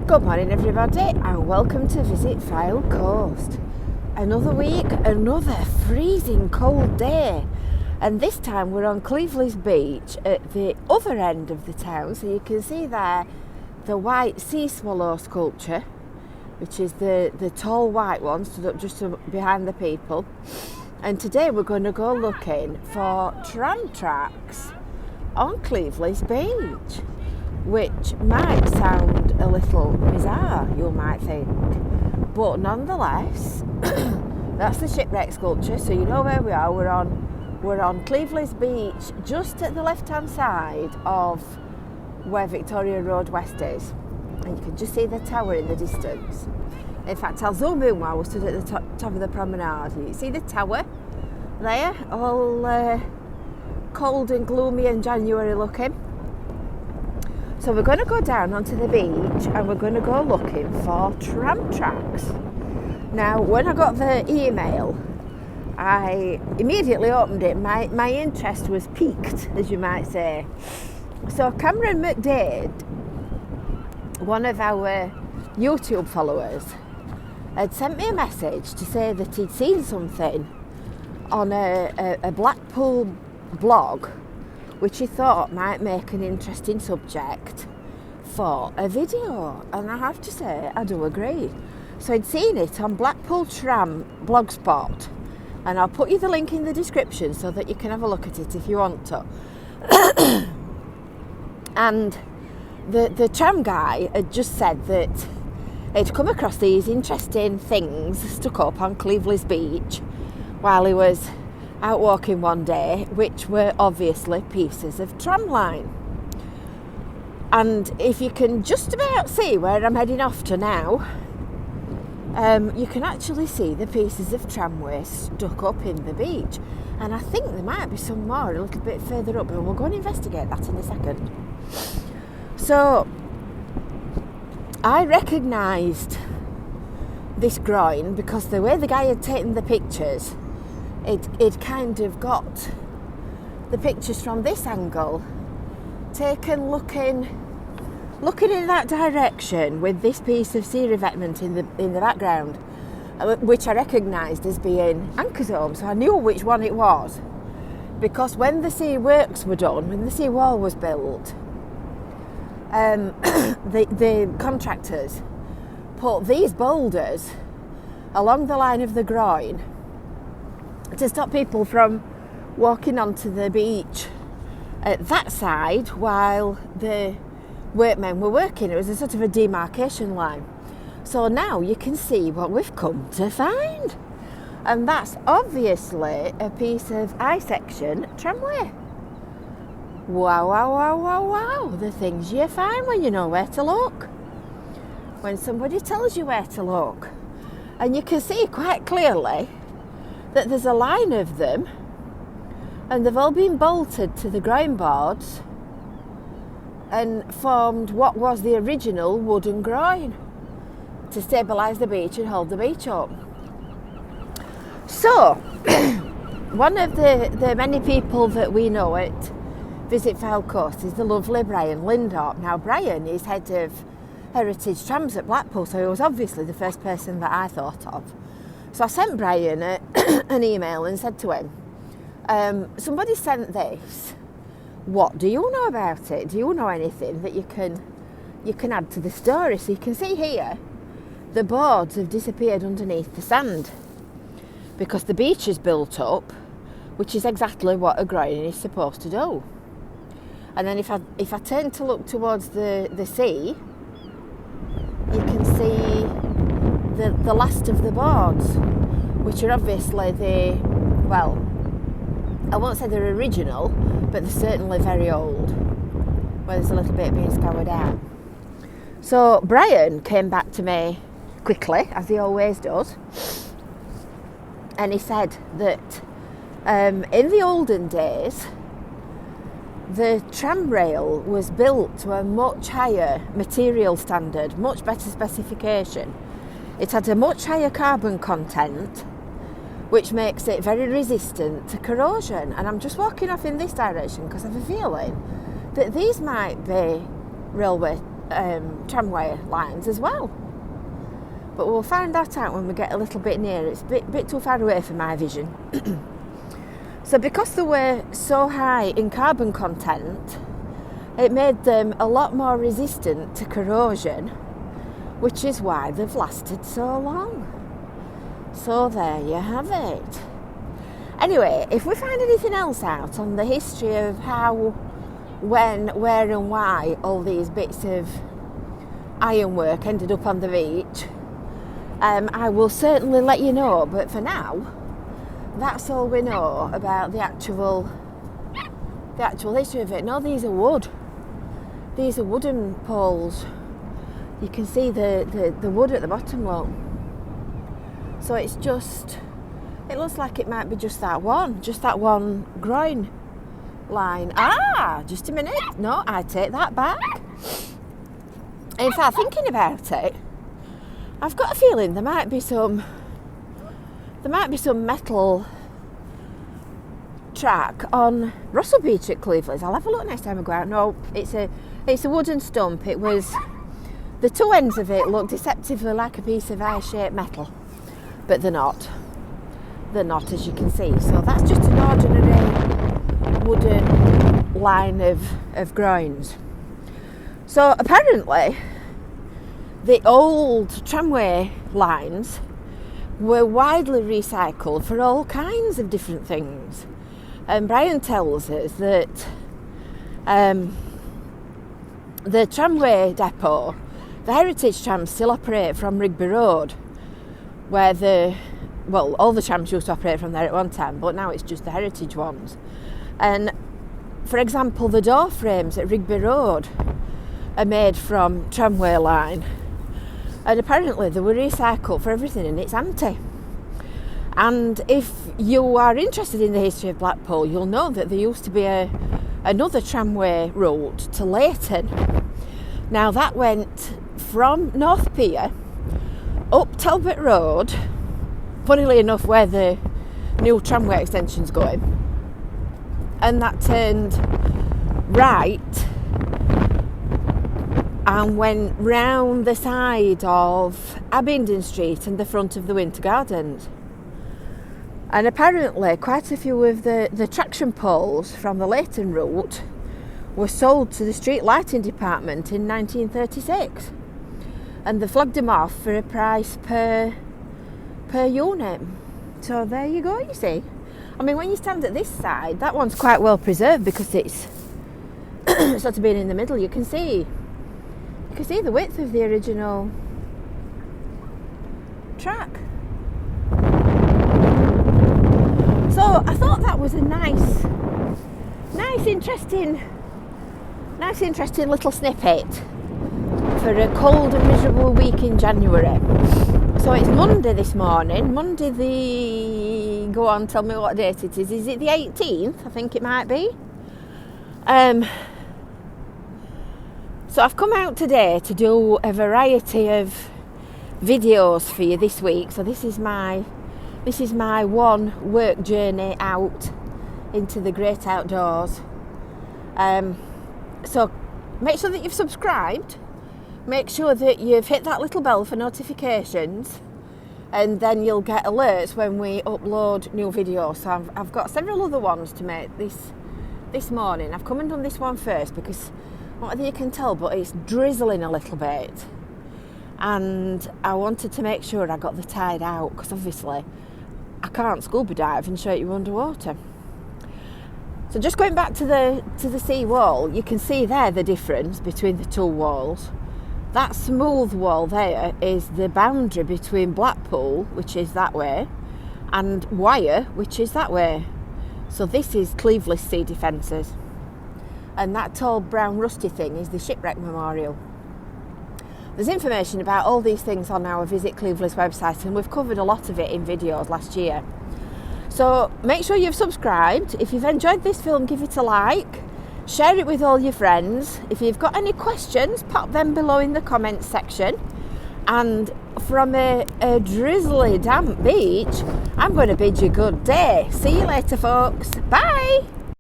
Good morning everybody and welcome to visit FYLDE Coast. Another week, another freezing cold day, and this time we're on Cleveleys Beach at the other end of the town. So you can see there the white sea swallow sculpture, which is the tall white one stood up just behind the people. And today we're going to go looking for tram tracks on Cleveleys Beach, which might sound a little bizarre, you might think, but nonetheless that's the shipwreck sculpture, so you know where we are. We're on Cleveleys Beach, just at the left hand side of where Victoria Road West is, and you can just see the tower in the distance. In fact, I'll zoom in while we're stood at the top of the promenade. You see the tower there, all cold and gloomy and January looking. So we're going to go down onto the beach and we're going to go looking for tram tracks. Now, when I got the email, I immediately opened it. My interest was piqued, as you might say. So Cameron McDade, one of our YouTube followers, had sent me a message to say that he'd seen something on a Blackpool blog which he thought might make an interesting subject for a video, and I have to say I do agree. So I'd seen it on Blackpool Tram blogspot, and I'll put you the link in the description so that you can have a look at it if you want to. And the tram guy had just said that he'd come across these interesting things stuck up on Cleveleys Beach while he was out walking one day, which were obviously pieces of tram line. And if you can just about see where I'm heading off to now, you can actually see the pieces of tramway stuck up in the beach, and I think there might be some more a little bit further up, but we'll go and investigate that in a second. So I recognised this groin because the way the guy had taken the pictures, it kind of got the pictures from this angle taken looking in that direction, with this piece of sea revetment in the background, which I recognised as being Anchor Zone. So I knew which one it was, because when the sea works were done, when the sea wall was built, the contractors put these boulders along the line of the groin to stop people from walking onto the beach at that side while the workmen were working. It was a sort of a demarcation line. So now you can see what we've come to find, and that's obviously a piece of I-section tramway. Wow, wow, wow, wow, wow. The things you find when you know where to look, when somebody tells you where to look. And you can see quite clearly that there's a line of them, and they've all been bolted to the ground boards and formed what was the original wooden groin to stabilise the beach and hold the beach up. So one of the many people that we know at Visit FYLDE Coast is the lovely Bryan Lindop. Now, Bryan is head of Heritage Trams at Blackpool, so he was obviously the first person that I thought of. So I sent Bryan an email and said to him, somebody sent this. What do you know about it? Do you know anything that you can add to the story? So you can see here, the boards have disappeared underneath the sand because the beach is built up, which is exactly what a groin is supposed to do. And then if I turn to look towards the sea, you can see the last of the boards, which are obviously I won't say they're original, but they're certainly very old, where there's a little bit being scoured out. So Bryan came back to me quickly, as he always does, and he said that in the olden days, the tram rail was built to a much higher material standard, much better specification. It had a much higher carbon content, which makes it very resistant to corrosion. And I'm just walking off in this direction because I have a feeling that these might be railway tramway lines as well. But we'll find that out when we get a little bit nearer. It's a bit too far away for my vision. So because they were so high in carbon content, it made them a lot more resistant to corrosion, which is why they've lasted so long. So there you have it. Anyway, if we find anything else out on the history of how, when, where and why all these bits of ironwork ended up on the beach, I will certainly let you know. But for now, that's all we know about the actual history of it. No, these are wood. These are wooden poles. You can see the wood at the bottom, look. So it's just, it looks like it might be just that one groin line. Just a minute. No, I take that back. In fact, thinking about it, I've got a feeling there might be some metal track on Russell Beach at Cleveleys. I'll have a look next time I go out. No, it's a wooden stump. It was, the two ends of it look deceptively like a piece of eye-shaped metal, but they're not. They're not, as you can see. So that's just an ordinary wooden line of groins. So apparently the old tramway lines were widely recycled for all kinds of different things. And Bryan tells us that the tramway depot, the Heritage Trams, still operate from Rigby Road, where all the trams used to operate from there at one time, but now it's just the heritage ones. And for example, the door frames at Rigby Road are made from tramway line, and apparently they were recycled for everything, and it's empty. And if you are interested in the history of Blackpool, you'll know that there used to be another tramway route to Leighton. Now that went from North Pier up Talbot Road, funnily enough where the new tramway extension's going, and that turned right and went round the side of Abingdon Street and the front of the Winter Gardens. And apparently quite a few of the traction poles from the Leighton route were sold to the street lighting department in 1936, and they flogged them off for a price per unit. So there you go, you see. I mean, when you stand at this side, that one's quite well preserved because it's sort of being in the middle. You can see the width of the original track. So I thought that was a nice interesting little snippet for a cold and miserable week in January. So it's Monday this morning. Go on, tell me what date it is. Is it the 18th? I think it might be. So I've come out today to do a variety of videos for you this week. So this is my one work journey out into the great outdoors. So make sure that you've subscribed. Make sure that you've hit that little bell for notifications, and then you'll get alerts when we upload new videos. So I've got several other ones to make this morning. I've come and done this one first because, I don't know whether you can tell, but it's drizzling a little bit, and I wanted to make sure I got the tide out because obviously I can't scuba dive and show you underwater. So just going back to the sea wall, you can see there the difference between the two walls. That smooth wall there is the boundary between Blackpool, which is that way, and Wyre, which is that way. So this is Cleveleys Sea Defences. And that tall brown rusty thing is the shipwreck memorial. There's information about all these things on our Visit Cleveleys website, and we've covered a lot of it in videos last year. So make sure you've subscribed. If you've enjoyed this film, give it a like. Share it with all your friends. If you've got any questions, pop them below in the comments section. And from a drizzly, damp beach, I'm going to bid you good day. See you later, folks. Bye.